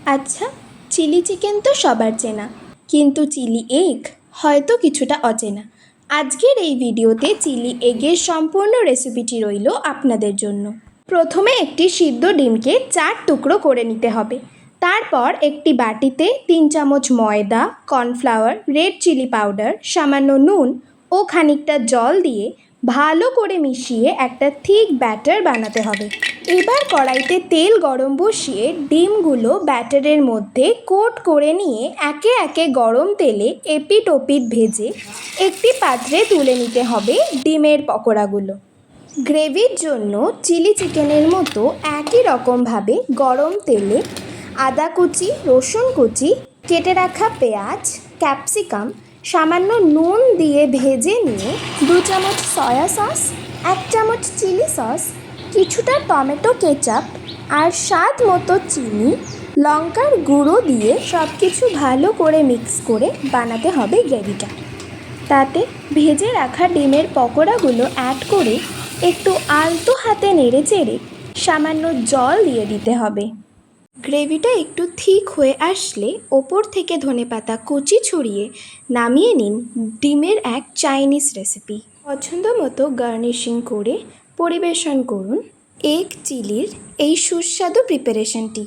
আচ্ছা, chilli chicken তো সবার চেনা, কিন্তু চিলি এগ হয়তো কিছুটা অচেনা। আজকের এই ভিডিওতে চিলি এগের সম্পূর্ণ রেসিপিটি রইল আপনাদের জন্য। প্রথমে একটি সিদ্ধ ডিমকে 4 টুকরো করে নিতে হবে। তারপর একটি বাটিতে 3 চামচ ময়দা, কর্নফ্লাওয়ার, রেড চিলি পাউডার, সামান্য নুন ও খানিকটা জল দিয়ে ভালো করে মিশিয়ে একটা থিক ব্যাটার বানাতে হবে। এবার কড়াইতে তেল গরম বসিয়ে ডিমগুলো ব্যাটারের মধ্যে কোট করে নিয়ে একে একে গরম তেলে এপিট ওপিট ভেজে একটি পাত্রে তুলে নিতে হবে ডিমের পকোড়াগুলো। গ্রেভির জন্য চিলি চিকেনের মতো একই রকমভাবে গরম তেলে আদা কুচি, রসুন কুচি, কেটে রাখা পেঁয়াজ, ক্যাপসিকাম, সামান্য নুন দিয়ে ভেজে নিয়ে 2 চামচ সয়া সস, 1 চামচ চিলি সস, কিছুটা টমেটো কেচাপ আর স্বাদ মতো চিনি, লঙ্কার গুঁড়ো দিয়ে সব কিছু ভালো করে মিক্স করে বানাতে হবে গ্রেভিটা। তাতে ভেজে রাখা ডিমের পকোড়াগুলো অ্যাড করে একটু আলতো হাতে নেড়ে চেড়ে সামান্য জল দিয়ে দিতে হবে। গ্রেভিটা একটু থিক হয়ে আসলে ওপর থেকে ধনেপাতা কুচি ছড়িয়ে নামিয়ে নিন ডিমের এক চাইনিজ রেসিপি। পছন্দ মতো গার্নিশিং করে পরিবেশন করুন এগ চিলির এই সুস্বাদু প্রিপারেশনটি।